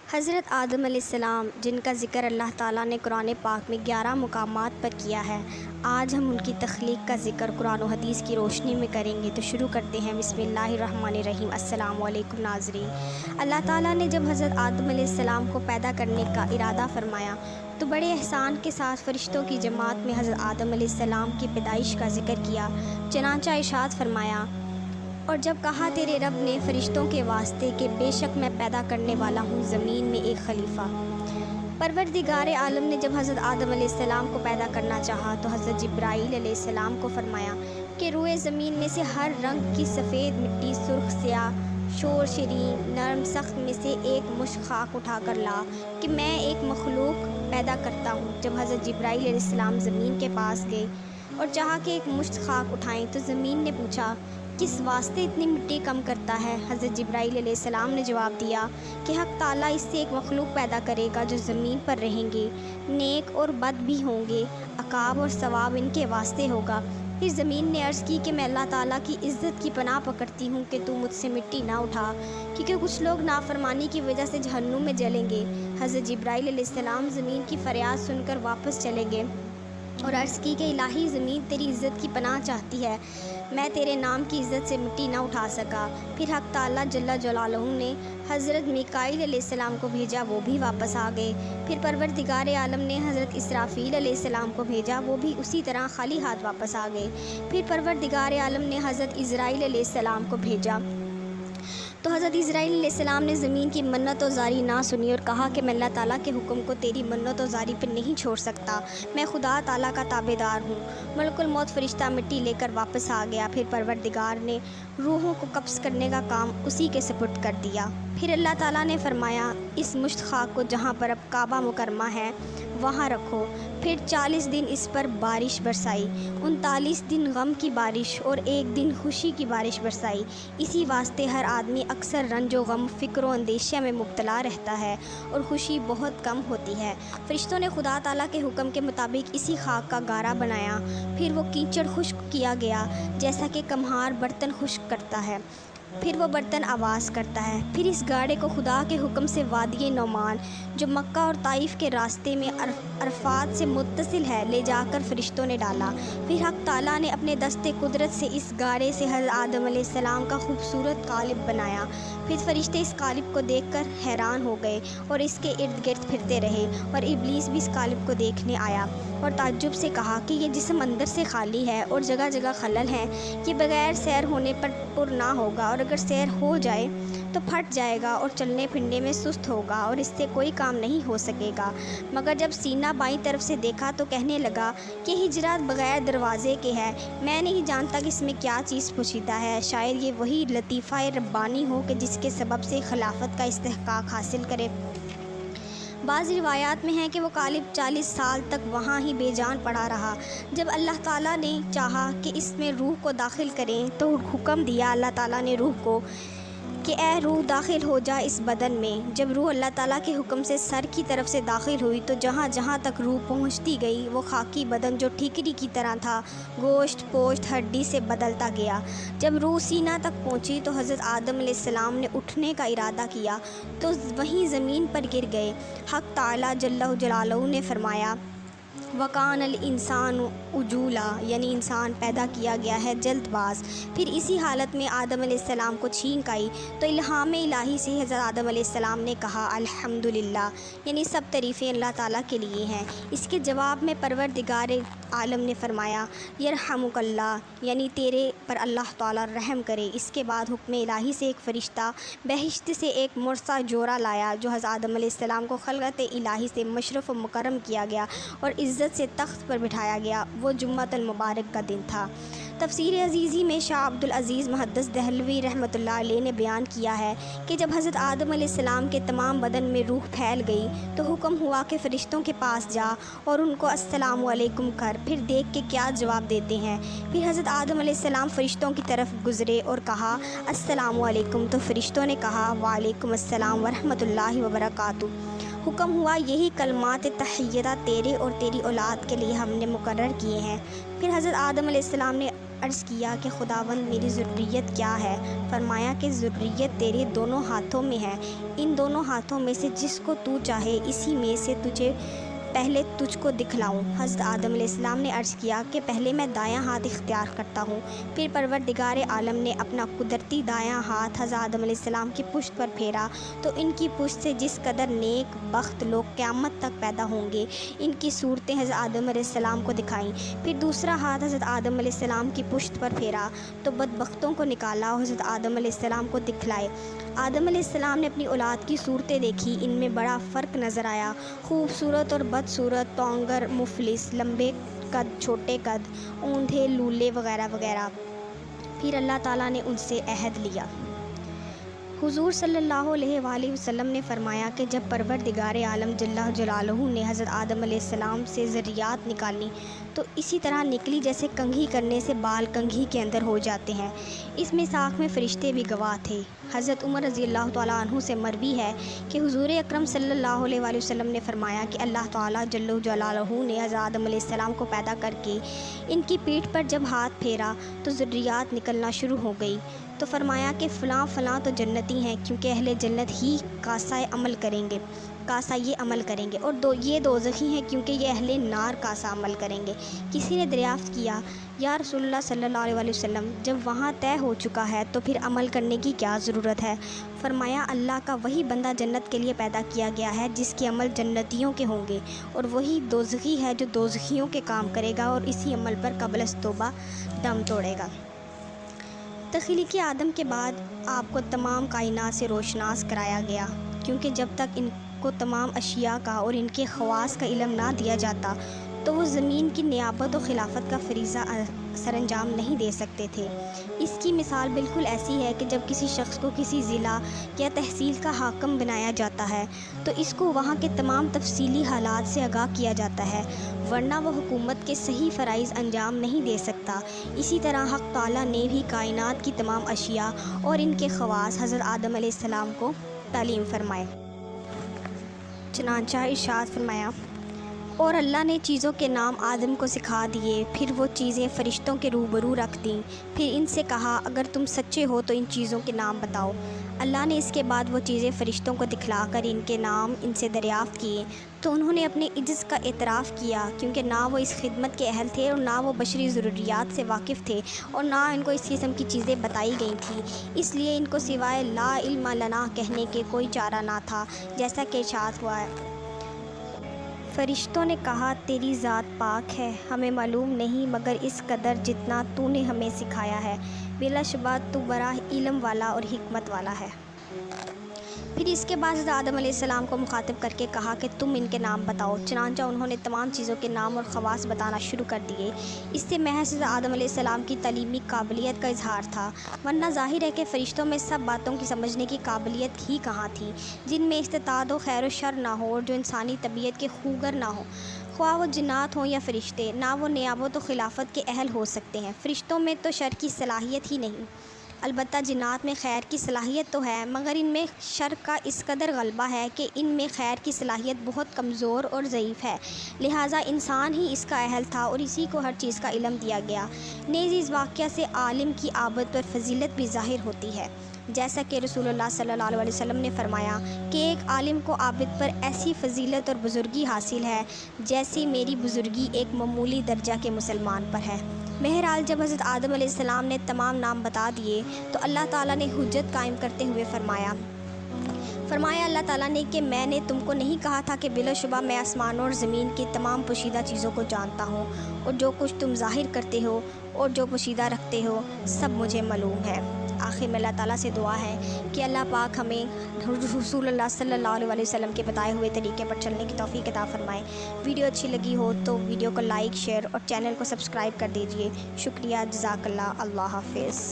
حضرت آدم علیہ السلام جن کا ذکر اللہ تعالیٰ نے قرآن پاک میں 11 مقامات پر کیا ہے، آج ہم ان کی تخلیق کا ذکر قرآن و حدیث کی روشنی میں کریں گے۔ تو شروع کرتے ہیں۔ بسم اللہ الرحمن الرحیم۔ السلام علیکم ناظرین۔ اللہ تعالیٰ نے جب حضرت آدم علیہ السلام کو پیدا کرنے کا ارادہ فرمایا تو بڑے احسان کے ساتھ فرشتوں کی جماعت میں حضرت آدم علیہ السلام کی پیدائش کا ذکر کیا۔ چنانچہ ارشاد فرمایا، اور جب کہا تیرے رب نے فرشتوں کے واسطے کہ بے شک میں پیدا کرنے والا ہوں زمین میں ایک خلیفہ۔ پروردگار عالم نے جب حضرت آدم علیہ السلام کو پیدا کرنا چاہا تو حضرت جبرائیل علیہ السلام کو فرمایا کہ روئے زمین میں سے ہر رنگ کی سفید مٹی، سرخ، سیاہ، شور شرین، نرم، سخت میں سے ایک مشت خاک اٹھا کر لا کہ میں ایک مخلوق پیدا کرتا ہوں۔ جب حضرت جبرائیل علیہ السلام زمین کے پاس گئے اور چاہا کہ ایک مشت خاک اٹھائیں تو زمین نے پوچھا، کس واسطے اتنی مٹی کم کرتا ہے؟ حضرت جبرائیل علیہ السلام نے جواب دیا کہ حق تعالیٰ اس سے ایک مخلوق پیدا کرے گا جو زمین پر رہیں گے، نیک اور بد بھی ہوں گے، عقاب اور ثواب ان کے واسطے ہوگا۔ پھر زمین نے عرض کی کہ میں اللہ تعالیٰ کی عزت کی پناہ پکڑتی ہوں کہ تو مجھ سے مٹی نہ اٹھا، کیونکہ کچھ لوگ نافرمانی کی وجہ سے جہنم میں جلیں گے۔ حضرت جبرائیل علیہ السلام زمین کی فریاد سن کر واپس چلے گئے اور عرض کی کہ الہی زمین تیری عزت کی پناہ چاہتی ہے، میں تیرے نام کی عزت سے مٹی نہ اٹھا سکا۔ پھر حق تعالیٰ جل جلالہ نے حضرت میکائیل علیہ السلام کو بھیجا، وہ بھی واپس آ گئے۔ پھر پروردگار عالم نے حضرت اسرافیل علیہ السلام کو بھیجا، وہ بھی اسی طرح خالی ہاتھ واپس آ گئے۔ پھر پروردگار عالم نے حضرت عزرائیل علیہ السلام کو بھیجا تو حضرت عزرائیل علیہ السلام نے زمین کی منت و زاری نہ سنی اور کہا کہ میں اللہ تعالیٰ کے حکم کو تیری منت و زاری پر نہیں چھوڑ سکتا، میں خدا تعالیٰ کا تابع دار ہوں۔ ملک الموت فرشتہ مٹی لے کر واپس آ گیا۔ پھر پروردگار نے روحوں کو قبض کرنے کا کام اسی کے سپرد کر دیا۔ پھر اللہ تعالیٰ نے فرمایا، اس مشت خاک کو جہاں پر اب کعبہ مکرمہ ہے وہاں رکھو۔ پھر 40 دن اس پر بارش برسائی، 39 دن غم کی بارش اور 1 دن خوشی کی بارش برسائی۔ اسی واسطے ہر آدمی اکثر رنج و غم، فکر و اندیشہ میں مبتلا رہتا ہے اور خوشی بہت کم ہوتی ہے۔ فرشتوں نے خدا تعالیٰ کے حکم کے مطابق اسی خاک کا گارا بنایا، پھر وہ کیچڑ خشک کیا گیا جیسا کہ کمہار برتن خشک کرتا ہے، پھر وہ برتن آواز کرتا ہے۔ پھر اس گاڑے کو خدا کے حکم سے وادی نعمان جو مکہ اور طائف کے راستے میں عرفات سے متصل ہے لے جا کر فرشتوں نے ڈالا۔ پھر حق تعالیٰ نے اپنے دست قدرت سے اس گاڑے سے حضرت آدم علیہ السلام کا خوبصورت قالب بنایا۔ پھر فرشتے اس قالب کو دیکھ کر حیران ہو گئے اور اس کے ارد گرد پھرتے رہے، اور ابلیس بھی اس قالب کو دیکھنے آیا اور تعجب سے کہا کہ یہ جسم اندر سے خالی ہے اور جگہ جگہ خلل ہیں، یہ بغیر سیر ہونے پر پر نہ ہوگا، اور اگر سیر ہو جائے تو پھٹ جائے گا اور چلنے پھرنے میں سست ہوگا اور اس سے کوئی کام نہیں ہو سکے گا۔ مگر جب سینہ بائیں طرف سے دیکھا تو کہنے لگا کہ حجرات بغیر دروازے کے ہے، میں نہیں جانتا کہ اس میں کیا چیز پوشیدہ ہے، شاید یہ وہی لطیفہ ربانی ہو کہ جس کے سبب سے خلافت کا استحقاق حاصل کرے۔ بعض روایات میں ہے کہ وہ قالب 40 سال تک وہاں ہی بے جان پڑا رہا۔ جب اللہ تعالیٰ نے چاہا کہ اس میں روح کو داخل کریں تو حکم دیا اللہ تعالیٰ نے روح کو کہ اے روح داخل ہو جا اس بدن میں۔ جب روح اللہ تعالیٰ کے حکم سے سر کی طرف سے داخل ہوئی تو جہاں جہاں تک روح پہنچتی گئی وہ خاکی بدن جو ٹھیکری کی طرح تھا گوشت پوشت ہڈی سے بدلتا گیا۔ جب روح سینہ تک پہنچی تو حضرت آدم علیہ السلام نے اٹھنے کا ارادہ کیا تو وہیں زمین پر گر گئے۔ حق تعالیٰ جل جلالہ نے فرمایا، وَقَانَ الْإِنسَانُ عُجُولًا، یعنی انسان پیدا کیا گیا ہے جلد باز۔ پھر اسی حالت میں آدم علیہ السلام کو چھینک آئی تو الہام الہی سے حضرت آدم علیہ السلام نے کہا الحمدللہ، یعنی سب تعریفیں اللہ تعالیٰ کے لیے ہیں۔ اس کے جواب میں پروردگار عالم نے فرمایا یرحمک اللہ، یعنی تیرے پر اللہ تعالیٰ رحم کرے۔ اس کے بعد حکم الہی سے ایک فرشتہ بہشت سے ایک مرصع جوڑا لایا جو حضرت آدم علیہ السلام کو خلقت الہی سے مشرف و مکرم کیا گیا اور عزت سے تخت پر بٹھایا گیا۔ وہ جمعہ المبارک کا دن تھا۔ تفسیر عزیزی میں شاہ عبدالعزیز محدث دہلوی رحمۃ اللہ علیہ نے بیان کیا ہے کہ جب حضرت آدم علیہ السلام کے تمام بدن میں روح پھیل گئی تو حکم ہوا کہ فرشتوں کے پاس جا اور ان کو السلام علیکم کر، پھر دیکھ کے کیا جواب دیتے ہیں۔ پھر حضرت آدم علیہ السلام فرشتوں کی طرف گزرے اور کہا السلام علیکم، تو فرشتوں نے کہا وعلیکم السلام ورحمۃ اللہ وبرکاتہ۔ حکم ہوا یہی کلمات تحیتہ تیرے اور تیری اولاد کے لیے ہم نے مقرر کیے ہیں۔ پھر حضرت آدم علیہ السلام نے عرض کیا کہ خداوند میری ذریت کیا ہے؟ فرمایا کہ ذریت تیرے دونوں ہاتھوں میں ہے، ان دونوں ہاتھوں میں سے جس کو تو چاہے اسی میں سے پہلے تجھ کو دکھلاؤں۔ حضرت آدم علیہ السلام نے عرض کیا کہ پہلے میں دایاں ہاتھ اختیار کرتا ہوں۔ پھر پروردگار عالم نے اپنا قدرتی دایاں ہاتھ حضرت آدم علیہ السلام کی پشت پر پھیرا تو ان کی پشت سے جس قدر نیک بخت لوگ قیامت تک پیدا ہوں گے، ان کی صورتیں حضرت آدم علیہ السلام کو دکھائیں۔ پھر دوسرا ہاتھ حضرت آدم علیہ السلام کی پشت پر پھیرا تو بدبختوں کو نکالا اور حضرت آدم علیہ السلام کو دکھلائے۔ آدم علیہ السلام نے اپنی اولاد کی صورتیں دیکھی، ان میں بڑا فرق نظر آیا، خوبصورت اور بدصورت، تونگر، مفلس، لمبے قد، چھوٹے قد، اوندھے، لولے وغیرہ وغیرہ۔ پھر اللہ تعالیٰ نے ان سے عہد لیا۔ حضور صلی اللہ علیہ وآلہ وسلم نے فرمایا کہ جب پروردگار عالم جل جلالہ نے حضرت آدم علیہ السلام سے ذریات نکالی تو اسی طرح نکلی جیسے کنگھی کرنے سے بال کنگھی کے اندر ہو جاتے ہیں۔ اس میثاق میں فرشتے بھی گواہ تھے۔ حضرت عمر رضی اللہ تعالیٰ عنہ سے مروی ہے کہ حضور اکرم صلی اللہ علیہ وآلہ وسلم نے فرمایا کہ اللہ تعالیٰ جل جلالہ نے حضرت آدم علیہ السلام کو پیدا کر کے ان کی پیٹھ پر جب ہاتھ پھیرا تو ذریات نکلنا شروع ہو گئی، تو فرمایا کہ فلاں فلاں تو جنتی ہیں کیونکہ اہل جنت ہی کاسہ یہ عمل کریں گے، اور یہ دوزخی ہیں کیونکہ یہ اہل نار کاسہ عمل کریں گے۔ کسی نے دریافت کیا، یا رسول اللہ صلی اللہ علیہ وآلہ وسلم، جب وہاں طے ہو چکا ہے تو پھر عمل کرنے کی کیا ضرورت ہے؟ فرمایا اللہ کا وہی بندہ جنت کے لیے پیدا کیا گیا ہے جس کے عمل جنتیوں کے ہوں گے، اور وہی دوزخی ہے جو دوزخیوں کے کام کرے گا اور اسی عمل پر قبل از توبہ دم توڑے گا۔ تخلیق آدم کے بعد آپ کو تمام کائنات سے روشناس کرایا گیا، کیونکہ جب تک ان کو تمام اشیاء کا اور ان کے خواص کا علم نہ دیا جاتا تو وہ زمین کی نیابت و خلافت کا فریضہ سر انجام نہیں دے سکتے تھے۔ اس کی مثال بالکل ایسی ہے کہ جب کسی شخص کو کسی ضلع یا تحصیل کا حاکم بنایا جاتا ہے تو اس کو وہاں کے تمام تفصیلی حالات سے آگاہ کیا جاتا ہے، ورنہ وہ حکومت کے صحیح فرائض انجام نہیں دے سکتا۔ اسی طرح حق تعالیٰ نے بھی کائنات کی تمام اشیاء اور ان کے خواص حضرت آدم علیہ السلام کو تعلیم فرمائے۔ چنانچہ ارشاد فرمایا، اور اللہ نے چیزوں کے نام آدم کو سکھا دیے، پھر وہ چیزیں فرشتوں کے روبرو رکھ دیں، پھر ان سے کہا اگر تم سچے ہو تو ان چیزوں کے نام بتاؤ۔ اللہ نے اس کے بعد وہ چیزیں فرشتوں کو دکھلا کر ان کے نام ان سے دریافت کیے تو انہوں نے اپنے عجز کا اعتراف کیا، کیونکہ نہ وہ اس خدمت کے اہل تھے اور نہ وہ بشری ضروریات سے واقف تھے اور نہ ان کو اس قسم کی چیزیں بتائی گئی تھیں، اس لیے ان کو سوائے لا علم لنا کہنے کے کوئی چارہ نہ تھا، جیسا کہ ارشاد ہوا ہے۔ فرشتوں نے کہا تیری ذات پاک ہے، ہمیں معلوم نہیں مگر اس قدر جتنا تو نے ہمیں سکھایا ہے، بلا شبہ تو بڑا علم والا اور حکمت والا ہے۔ پھر اس کے بعد حضرت آدم علیہ السلام کو مخاطب کر کے کہا کہ تم ان کے نام بتاؤ، چنانچہ انہوں نے تمام چیزوں کے نام اور خواص بتانا شروع کر دیے۔ اس سے محض حضرت آدم علیہ السلام کی تعلیمی قابلیت کا اظہار تھا، ورنہ ظاہر ہے کہ فرشتوں میں سب باتوں کی سمجھنے کی قابلیت ہی کہاں تھی، جن میں استطاعت و خیر و شر نہ ہو اور جو انسانی طبیعت کے خوگر نہ ہو، خواہ وہ جنات ہوں یا فرشتے، نہ وہ نیابت و خلافت کے اہل ہو سکتے ہیں۔ فرشتوں میں تو شر کی صلاحیت ہی نہیں، البتہ جنات میں خیر کی صلاحیت تو ہے، مگر ان میں شر کا اس قدر غلبہ ہے کہ ان میں خیر کی صلاحیت بہت کمزور اور ضعیف ہے، لہٰذا انسان ہی اس کا اہل تھا اور اسی کو ہر چیز کا علم دیا گیا۔ نیز اس واقعہ سے عالم کی عابد پر فضیلت بھی ظاہر ہوتی ہے، جیسا کہ رسول اللہ صلی اللہ علیہ وسلم نے فرمایا کہ ایک عالم کو عابد پر ایسی فضیلت اور بزرگی حاصل ہے جیسی میری بزرگی ایک معمولی درجہ کے مسلمان پر ہے۔ بہرحال جب حضرت آدم علیہ السلام نے تمام نام بتا دیے تو اللہ تعالیٰ نے حجت قائم کرتے ہوئے فرمایا اللہ تعالیٰ نے کہ میں نے تم کو نہیں کہا تھا کہ بلا شبہ میں آسمانوں اور زمین کی تمام پوشیدہ چیزوں کو جانتا ہوں، اور جو کچھ تم ظاہر کرتے ہو اور جو پوشیدہ رکھتے ہو سب مجھے معلوم ہے۔ آخر میں اللہ تعالیٰ سے دعا ہے کہ اللہ پاک ہمیں رسول اللہ صلی اللہ علیہ وسلم کے بتائے ہوئے طریقے پر چلنے کی توفیق عطا فرمائے۔ ویڈیو اچھی لگی ہو تو ویڈیو کو لائک، شیئر اور چینل کو سبسکرائب کر دیجیے۔ شکریہ، جزاک اللہ، اللہ حافظ۔